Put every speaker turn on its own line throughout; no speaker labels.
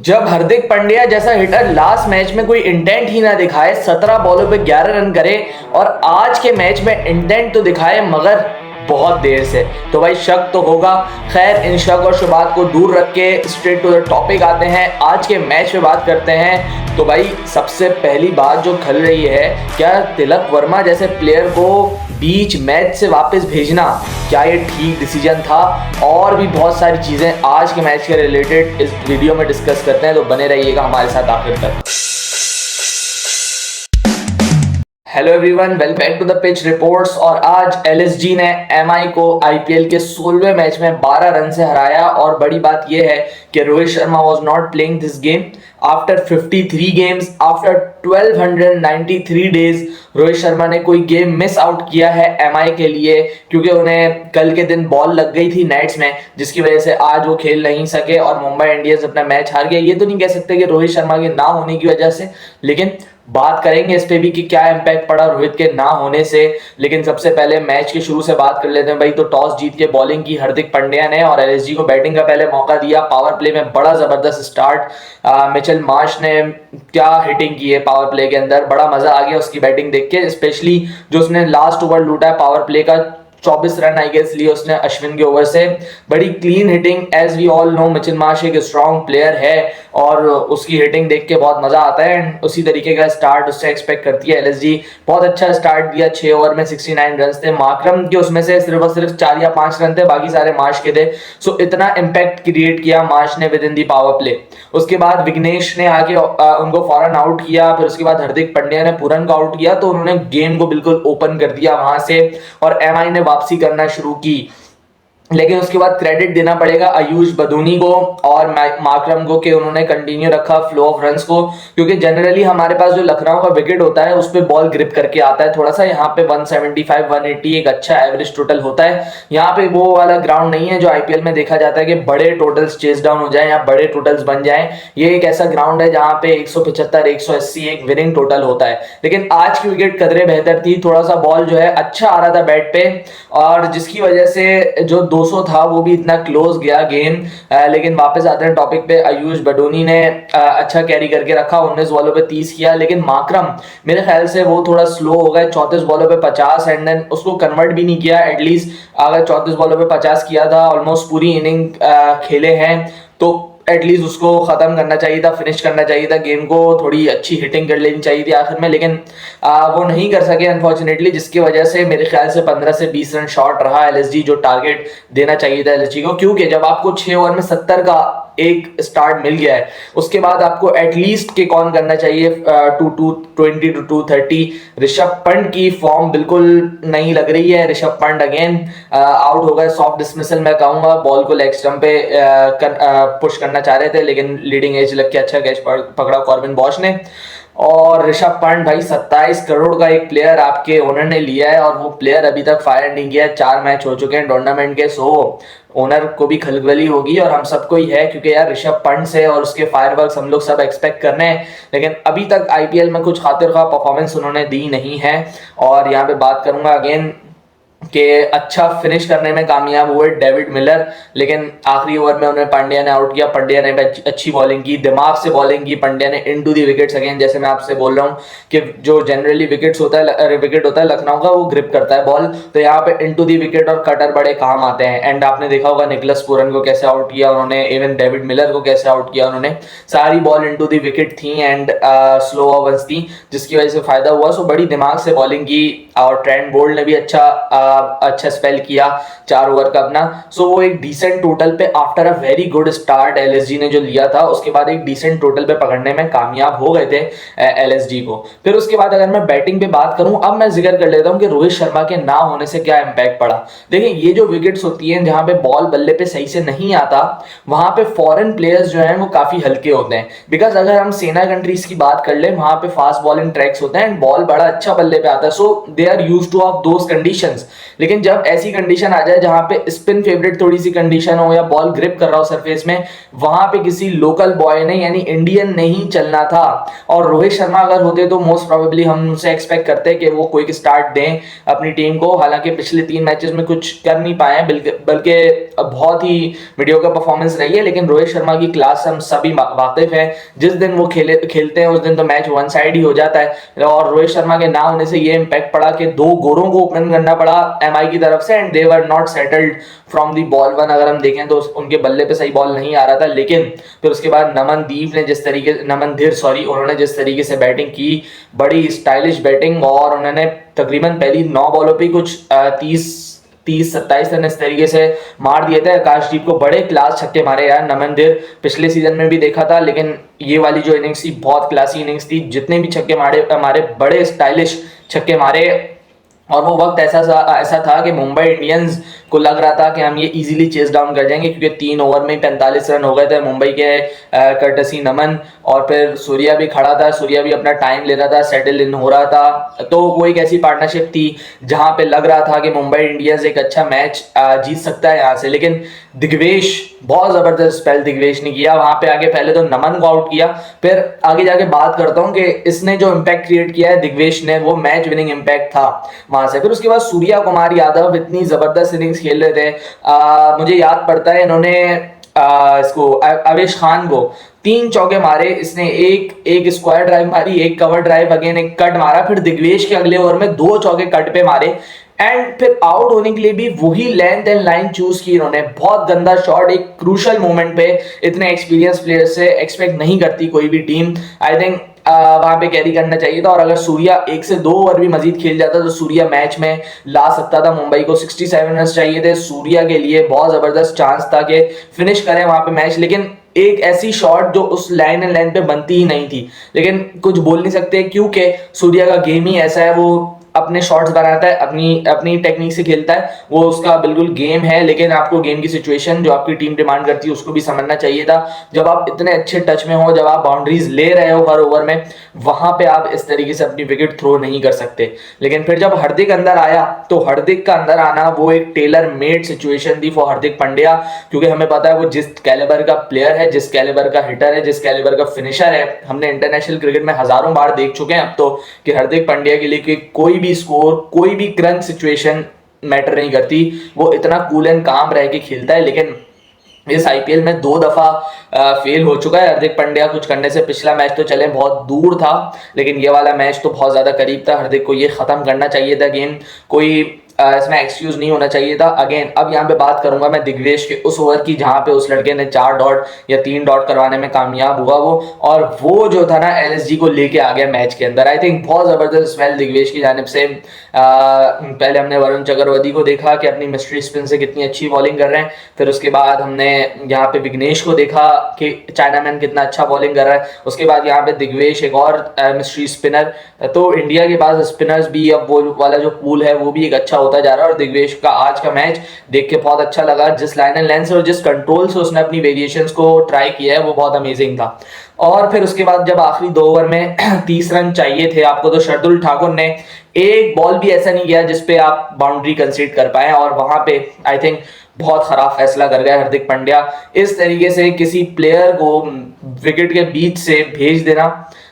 जब हार्दिक पांड्या जैसा heater last match में कोई इंटेंट ही ना दिखाए, 17 बॉलों पे 11 रन करे और आज के मैच में इंटेंट तो दिखाए मगर बहुत देर से, तो भाई शक तो होगा। खैर, इन शक और शुबात को दूर रख के स्ट्रेट टू द टॉपिक आते हैं, आज के मैच पे बात करते हैं। तो भाई सबसे पहली बात जो खल रही है, क्या तिलक वर्मा जैसे प्लेयर को बीच मैच से वापस भेजना, क्या ये ठीक डिसीजन था? और भी बहुत सारी चीज़ें आज के मैच के रिलेटेड इस वीडियो में डिस्कस करते हैं, तो बने रहिएगा हमारे साथ आखिर तक। Hello everyone, welcome back to the pitch reports. और आज एलएसजी ने एमआई को आईपीएल के 16वें मैच में 12 रन से हराया। और बड़ी बात यह है कि Rohit Sharma was not playing this game after 53 games, after 1293 days. Rohit Sharma ने कोई गेम मिस आउट किया है एमआई के लिए, क्योंकि उन्हें कल के दिन बॉल लग गई थी नेट्स में, जिसकी वजह से आज वो खेल नहीं सके और मुंबई इंडियंस अपना मैच हार गया। ये तो नहीं कह सकते कि रोहित शर्मा के ना होने की वजह से, लेकिन बात करेंगे इस पे भी कि क्या इंपैक्ट पड़ा रोहित के ना होने से। लेकिन सबसे पहले मैच के शुरू से बात कर लेते हैं भाई। तो टॉस जीत के बॉलिंग की हार्दिक पांड्या ने और एलएसजी को बैटिंग का पहले मौका दिया। पावर प्ले में बड़ा जबरदस्त स्टार्ट, मिचेल मार्श ने क्या हिटिंग की है पावर प्ले के अंदर, बड़ा मजा आ गया उसकी बैटिंग देख के। स्पेशली जो उसने लास्ट ओवर लूटा है पावर प्ले का, 24 रन आई गेस लिए उसने अश्विन के ओवर से, बड़ी clean hitting. As we all know, Mitchell Marsh एक स्ट्रॉन्ग प्लेयर है और उसकी हिटिंग देख के बहुत मजा आता है। एंड उसी तरीके का स्टार्ट उससे एक्सपेक्ट करती है एलएसजी। बहुत अच्छा स्टार्ट दिया, 6 ओवर में 69 रन थे। मार्करम के उसमें से सिर्फ और सिर्फ 4 या 5 रन थे, बाकी सारे मार्श के थे। सो इतना इम्पैक्ट क्रिएट किया मार्श ने with in the power play. उसके बाद विघ्नेश ने आके उनको फौरन आउट किया। फिर उसके बाद हार्दिक पांड्या ने पूरन को आउट किया, तो उन्होंने गेम को बिल्कुल ओपन कर दिया वहां से और एमआई ने वापसी करना शुरू की। लेकिन उसके बाद क्रेडिट देना पड़ेगा आयुष बदूनी को और मार्करम को कि उन्होंने कंटिन्यू रखा फ्लो ऑफ रन्स को, क्योंकि जनरली हमारे पास जो लखनऊ का विकेट होता है उस पे बॉल ग्रिप करके आता है थोड़ा सा। यहाँ पे 175 180 एक अच्छा एवरेज टोटल होता है। यहाँ पे वो वाला ग्राउंड नहीं है जो आईपीएल में देखा जाता है कि बड़े टोटल्स चेस डाउन हो जाए या बड़े टोटल्स बन जाए। ये एक ऐसा ग्राउंड है जहाँ पे 175 180 एक विनिंग टोटल होता है। लेकिन आज की विकेट कदरे बेहतर थी, थोड़ा सा बॉल जो है अच्छा आ रहा था बैट पे, और जिसकी वजह से जो 200 था वो भी इतना क्लोज गया गेम। लेकिन वापस आते हैं टॉपिक पे। आयुष बडोनी ने अच्छा कैरी करके रखा, 19 बॉलों पे 30 किया। लेकिन मार्करम मेरे ख्याल से वो थोड़ा स्लो हो गए, 34 बॉलों पे 50 एंड देन उसको कन्वर्ट भी नहीं किया। एटलीस्ट अगर 34 बॉलों पे 50 किया था, ऑलमोस्ट पूरी इनिंग खेले हैं, तो एटलीस्ट उसको खत्म करना चाहिए था, फिनिश करना चाहिए था गेम को, थोड़ी अच्छी हिटिंग कर लेनी चाहिए थी आखिर में। लेकिन वो नहीं कर सके अनफॉर्चुनेटली, जिसकी वजह से मेरे ख्याल से 15 से 20 रन शॉर्ट रहा एलएसजी, जो टारगेट देना चाहिए था एलएसजी को। क्योंकि जब आपको 6 ओवर में 70 का एक स्टार्ट मिल गया है, उसके बाद आपको एटलीस्ट किक ऑन करना चाहिए 220 टू 230। ऋषभ पंत की फॉर्म बिल्कुल नहीं लग रही है। ऋषभ पंत अगेन आउट हो गए, सॉफ्ट डिसमिसल मैं कहूंगा। बॉल को लेग स्टंप पे पुश करना चाह रहे थे, लेकिन लीडिंग एज लग के अच्छा कैच पकड़ा कॉर्बिन बॉश ने। और ऋषभ पंत भाई 27 करोड़ का एक प्लेयर आपके ओनर ने लिया है और वो प्लेयर अभी तक फायर नहीं किया है। 4 मैच हो चुके हैं टूर्नामेंट के, सो ओनर को भी खलबली होगी और हम सबको ही है, क्योंकि यार ऋषभ पंत से और उसके फायरवर्क्स हम लोग सब एक्सपेक्ट कर रहे हैं। लेकिन अभी तक आईपीएल में कुछ खातिर खा परफॉर्मेंस उन्होंने दी नहीं है। और यहाँ पे बात करूंगा अगेन कि अच्छा फिनिश करने में कामयाब हुए डेविड मिलर, लेकिन आखिरी ओवर में उन्हें पांड्या ने आउट किया। पांड्या ने अच्छी बॉलिंग की, दिमाग से बॉलिंग की पांड्या ने इनटू दी विकेट्स अगेन। जैसे मैं आपसे बोल रहा हूँ कि जो जनरली विकेट होता है लखनऊ का, वो ग्रिप करता है बॉल, तो यहाँ पे इनटू दी विकेट और कटर बड़े काम आते हैं। एंड आपने देखा होगा निकोलस पूरन को कैसे आउट किया उन्होंने, इवन डेविड मिलर को कैसे आउट किया उन्होंने। सारी बॉल इनटू दी विकेट थी एंड स्लो ओवर्स थी, जिसकी वजह से फायदा हुआ। सो बड़ी दिमाग से बॉलिंग की और ट्रेंट बोल्ट ने भी अच्छा स्पेल किया 4 ओवर का अपना। सो वो एक डिसेंट टोटल पे after a very good start LSG ने जो लिया था, उसके बाद एक डिसेंट टोटल पे पकड़ने में कामयाब हो गए थे एलएसजी को। फिर उसके बाद अगर मैं बैटिंग पे बात करूं, अब मैं जिक्र कर लेता हूं कि रोहित शर्मा के ना होने से क्या इंपैक्ट पड़ा। देखिए, ये जो विकेट्स होती हैं जहां पे बॉल बल्ले पे सही से नहीं आता, वहां पे फॉरेन प्लेयर्स जो हैं वो काफी हल्के होते हैं। बिकॉज अगर हम सेना कंट्रीज की बात कर ले, वहां पे फास्ट बॉलिंग ट्रैक्स होते हैं एंड बॉल बड़ा अच्छा बल्ले पे आता है। So they are used to of those conditions. लेकिन जब ऐसी कंडीशन आ जाए जहां पे स्पिन फेवरेट थोड़ी सी कंडीशन हो या बॉल ग्रिप कर रहा हो सरफेस में, वहां पे किसी लोकल बॉय ने यानी इंडियन ने ही चलना था। और रोहित शर्मा अगर होते तो मोस्ट प्रोबेबली हम उनसे एक्सपेक्ट करते कि वो क्विक स्टार्ट दें अपनी टीम को। हालांकि पिछले 3 मैचेस में कुछ कर नहीं पाए बल्कि बहुत ही मीडियोकर परफॉर्मेंस रही है, लेकिन रोहित शर्मा की क्लास हम सभी वाकिफ हैं। जिस दिन वो खेलते हैं उस दिन तो मैच वन साइड ही हो जाता है। और रोहित शर्मा के ना होने से ये इंपैक्ट पड़ा कि 2 गोरों को ओपन करना पड़ा एमआई की तरफ से, and they were not settled from the ball 1। अगर हम देखें तो उनके बल्ले पे सही बॉल नहीं आ रहा था, लेकिन फिर उसके बाद नमनदीप ने उन्होंने जिस तरीके से बैटिंग की, बड़ी स्टाइलिश बैटिंग, और उन्होंने तकरीबन पहली 9 बॉलों पे कुछ 30-27 रन इस तरीके से मार दिए थे। आकाशदीप को बड़े क्लास छक्के मारे यार नमनदीप, पिछले सीजन में भी देखा था, लेकिन ये वाली जो इनिंग्स थी बहुत क्लासी इनिंग्स थी। जितने भी छक्के मारे बड़े स्टाइलिश छक्के मारे। और वो वक्त ऐसा था कि मुंबई इंडियंस को लग रहा था कि हम ये इजीली चेस डाउन कर जाएंगे, क्योंकि 3 ओवर में 45 रन हो गए थे मुंबई के कर्टसी नमन, और फिर सूर्या भी खड़ा था, सूर्या भी अपना टाइम ले रहा था, सेटल इन हो रहा था। तो वो एक ऐसी पार्टनरशिप थी जहां पे लग रहा था कि मुंबई इंडियंस एक अच्छा मैच जीत सकता है यहाँ से। लेकिन दिग्वेश, बहुत जबरदस्त स्पेल दिग्वेश ने किया वहां पे आगे। पहले तो नमन को आउट किया, फिर आगे जाके बात करता हूं कि इसने जो इंपैक्ट क्रिएट किया है दिग्वेश ने, वो मैच विनिंग इंपैक्ट था वहां से। फिर उसके बाद सूर्या कुमार यादव इतनी जबरदस्त इनिंग्स खेल रहे थे। मुझे याद पड़ता है इन्होंने इसको आवेश खान को 3 चौके मारे इसने, एक स्क्वायर ड्राइव मारी, एक कवर ड्राइव, अगेन एक कट मारा, फिर दिग्वेश के अगले ओवर में 2 चौके कट पे मारे, एंड फिर आउट होने के लिए भी वही लेंथ एंड लाइन चूज की इन्होंने। बहुत गंदा शॉट एक क्रूशल मोमेंट पे इतने एक्सपीरियंस प्लेयर से एक्सपेक्ट नहीं करती कोई भी टीम। आई थिंक वहां पे कैरी करना चाहिए था, और अगर सूर्या 1 से 2 ओवर भी मजीद खेल जाता तो सूर्या मैच में ला सकता था। मुंबई को 67 रन चाहिए थे, सूर्या के लिए बहुत जबरदस्त चांस था कि फिनिश करें वहां पे मैच, लेकिन एक ऐसी शॉट जो उस लाइन एंड लाइन पे बनती ही नहीं थी। लेकिन कुछ बोल नहीं सकते क्योंकि सूर्या का गेम ही ऐसा है, वो अपने शॉट्स बनाता है, अपनी टेक्निक से खेलता है, वो उसका बिल्कुल गेम है। लेकिन आपको गेम की सिचुएशन जो आपकी टीम डिमांड करती है उसको भी समझना चाहिए था। जब आप इतने अच्छे टच में हो, जब आप बाउंड्रीज ले रहे हो हर ओवर में, वहां पे आप इस तरीके से अपनी विकेट थ्रो नहीं कर सकते। लेकिन फिर जब हार्दिक अंदर आया तो हार्दिक का अंदर आना वो एक टेलर मेड सिचुएशन थी फॉर हार्दिक पांड्या, क्योंकि हमें पता है वो जिस कैलिबर का प्लेयर है, जिस कैलिबर का हिटर है, जिस कैलिबर का फिनिशर है। हमने इंटरनेशनल क्रिकेट में हजारों बार देख चुके हैं अब तो कि हार्दिक पांड्या के लिए कोई भी स्कोर, कोई भी क्रंच सिचुएशन मैटर नहीं करती, वो इतना कूल एंड काम रह के खेलता है। लेकिन इस आईपीएल में 2 दफा फेल हो चुका है हार्दिक पांड्या कुछ करने से। पिछला मैच तो चले बहुत दूर था, लेकिन ये वाला मैच तो बहुत ज्यादा करीब था। हार्दिक को ये खत्म करना चाहिए था गेम, कोई इसमें एक्सक्यूज नहीं होना चाहिए था। अगेन अब यहाँ पे बात करूंगा मैं दिग्वेश के उस ओवर की जहां पे उस लड़के ने 4 डॉट या 3 डॉट करवाने में कामयाब हुआ वो, और वो जो था ना एलएसजी को लेके आ गया मैच के अंदर। आई थिंक बहुत जबरदस्त स्मेल दिग्वेश की जानिब से। पहले हमने वरुण चक्रवर्ती को देखा कि अपनी मिस्ट्री स्पिन से कितनी अच्छी बॉलिंग कर रहे हैं, फिर उसके बाद हमने यहाँ पे विघ्नेश को देखा कि चाइनामैन कितना अच्छा बॉलिंग कर रहा है, उसके बाद यहाँ पे दिग्वेश एक और मिस्ट्री स्पिनर। तो इंडिया के पास स्पिनर्स भी अब वो वाला जो पूल है वो भी एक अच्छा होता जा रहा है। और दिग्वेश का आज का मैच देख के बहुत अच्छा लगा, जिस लाइन एंड लेंथ से और जिस कंट्रोल से उसने अपनी वेरिएशंस को ट्राई किया है वो बहुत अमेजिंग था। और फिर उसके बाद जब आखिरी 2 ओवर में 30 रन चाहिए थे आपको, तो शार्दुल ठाकुर ने एक बॉल भी ऐसा नहीं किया जिसपे आप बाउंड्री कंसीड कर पाए, और वहां पे आई थिंक बहुत खराब फैसला कर गया हार्दिक पांड्या। इस तरीके से किसी प्लेयर को विकेट के बीच से भेज देना,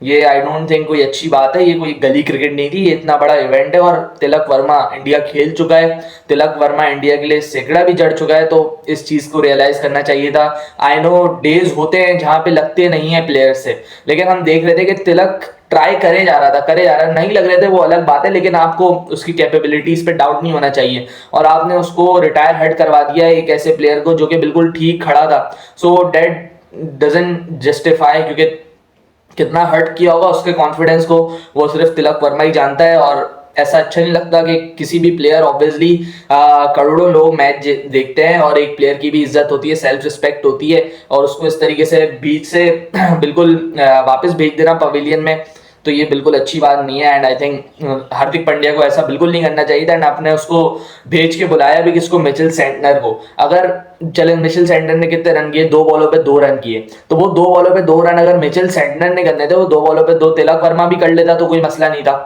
ये आई डोंट थिंक कोई अच्छी बात है। ये कोई गली क्रिकेट नहीं थी, ये इतना बड़ा इवेंट है, और तिलक वर्मा इंडिया खेल चुका है, तिलक वर्मा इंडिया के लिए सैकड़ा भी जड़ चुका है, तो इस चीज को रियलाइज करना चाहिए था। आई नो डेज होते हैं जहां पे लगते नहीं है प्लेयर से, लेकिन हम देख रहे थे कि तिलक ट्राई करे जा रहा नहीं लग रहे थे वो अलग बात है, लेकिन आपको उसकी कैपेबिलिटीज पे डाउट नहीं होना चाहिए, और आपने उसको रिटायर हट करवा दिया एक ऐसे प्लेयर को जो कि बिल्कुल ठीक खड़ा था। सो दैट डजंट जस्टिफाई, क्योंकि कितना हर्ट किया होगा उसके कॉन्फिडेंस को वो सिर्फ तिलक वर्मा ही जानता है। और ऐसा अच्छा नहीं लगता कि किसी भी प्लेयर, ऑब्वियसली करोड़ों लोग मैच देखते हैं और एक प्लेयर की भी इज्जत होती है, सेल्फ रिस्पेक्ट होती है, और उसको इस तरीके से बीच से बिल्कुल वापस भेज देना पवेलियन में, तो ये बिल्कुल अच्छी बात नहीं है। And I think Hardik Pandya को ऐसा बिल्कुल नहीं करना चाहिए था। एंड आपने उसको भेज के बुलाया भी किसको, मिचेल सेंटनर को। अगर चले मिचेल सेंटनर ने कितने रन किए, 2 बॉलों पे 2 रन किए, तो वो 2 बॉलों पे 2 रन अगर मिचेल सेंटनर ने करने थे, वो 2 बॉलों पे 2 तिलक वर्मा भी कर लेता तो कोई मसला नहीं था।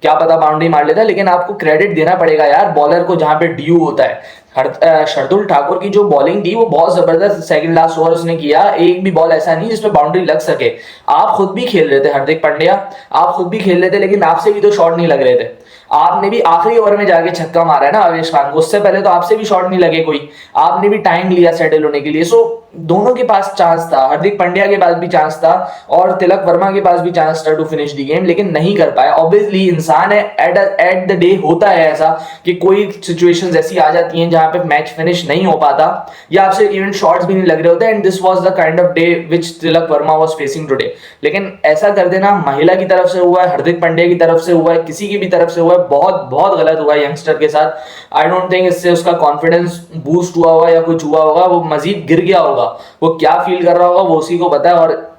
क्या पता बाउंड्री मार लेता, लेकिन आपको क्रेडिट देना पड़ेगा यार बॉलर को जहां पे ड्यू होता है। शार्दुल ठाकुर की जो बॉलिंग थी वो बहुत जबरदस्त सेकंड लास्ट ओवर उसने किया, एक भी बॉल ऐसा नहीं जिसमें बाउंड्री लग सके। आप खुद भी खेल रहे थे हार्दिक पांड्या, आप खुद भी खेल रहे थे, लेकिन आपसे भी तो शॉट नहीं लग रहे थे। आपने भी आखिरी ओवर में जाके छक्का मारा है ना अवेश खान को, उससे पहले तो आपसे भी शॉट नहीं लगे कोई, आपने भी टाइम लिया सेटल होने के लिए। सो दोनों के पास चांस था, हार्दिक पांड्या के पास भी चांस था और तिलक वर्मा के पास भी चांस था टू फिनिश द गेम, लेकिन नहीं कर पाया। ऑब्वियसली इंसान है, एट द डे होता है ऐसा कि कोई सिचुएशंस ऐसी आ जाती हैं जहां पे मैच फिनिश नहीं हो पाता या आपसे इवन शॉट्स भी नहीं लग रहे होते, and this was the kind of day which Tilak Varma was facing today. लेकिन ऐसा कर देना महिला की तरफ से हुआ है, हार्दिक पांड्या की तरफ से हुआ है, किसी की भी तरफ से हुआ है, बहुत बहुत गलत हुआ है यंगस्टर के साथ। आई डोंट थिंक इससे उसका कॉन्फिडेंस बूस्ट हुआ होगा या कुछ हुआ होगा, वो मजीद गिर गया होगा। वो क्या फील कर रहा होगा वो उसी को पता है, और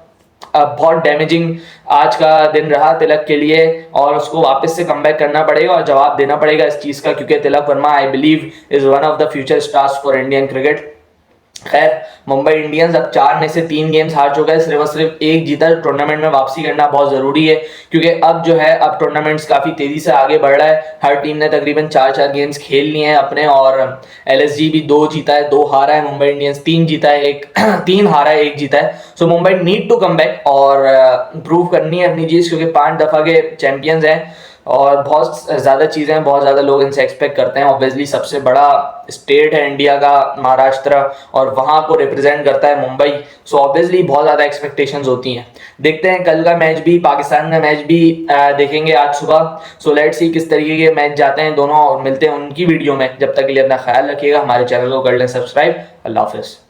बहुत डैमेजिंग आज का दिन रहा तिलक के लिए, और उसको वापस से कमबैक करना पड़ेगा और जवाब देना पड़ेगा इस चीज का, क्योंकि Tilak Varma I believe is one of the future stars for Indian cricket. खैर, मुंबई इंडियंस अब 4 में से 3 गेम्स हार चुका है, सिर्फ और सिर्फ एक जीता। टूर्नामेंट में वापसी करना बहुत जरूरी है, क्योंकि अब जो है अब टूर्नामेंट्स काफी तेजी से आगे बढ़ रहा है। हर टीम ने तकरीबन 4-4 गेम्स खेल लिए हैं अपने, और एलएसजी भी 2 जीता है, 2 हारा है। मुंबई इंडियंस 3 जीता है, 3 हारा है, 1 जीता है। So Mumbai need to come back और प्रूव करनी है अपनी चीज, क्योंकि 5 दफा के चैंपियंस हैं और बहुत ज़्यादा चीज़ें, बहुत ज़्यादा लोग इनसे एक्सपेक्ट करते हैं। ऑब्वियसली सबसे बड़ा स्टेट है इंडिया का महाराष्ट्र, और वहाँ को रिप्रेजेंट करता है मुंबई। सो ऑब्वियसली बहुत ज़्यादा एक्सपेक्टेशंस होती हैं। देखते हैं कल का मैच भी, पाकिस्तान का मैच भी देखेंगे आज सुबह। सो लेट्स सी किस तरीके के मैच जाते हैं दोनों, और मिलते हैं उनकी वीडियो में। जब तक के लिए अपना ख्याल रखिएगा, हमारे चैनल को कर लें सब्सक्राइब। अल्लाह हाफिज़।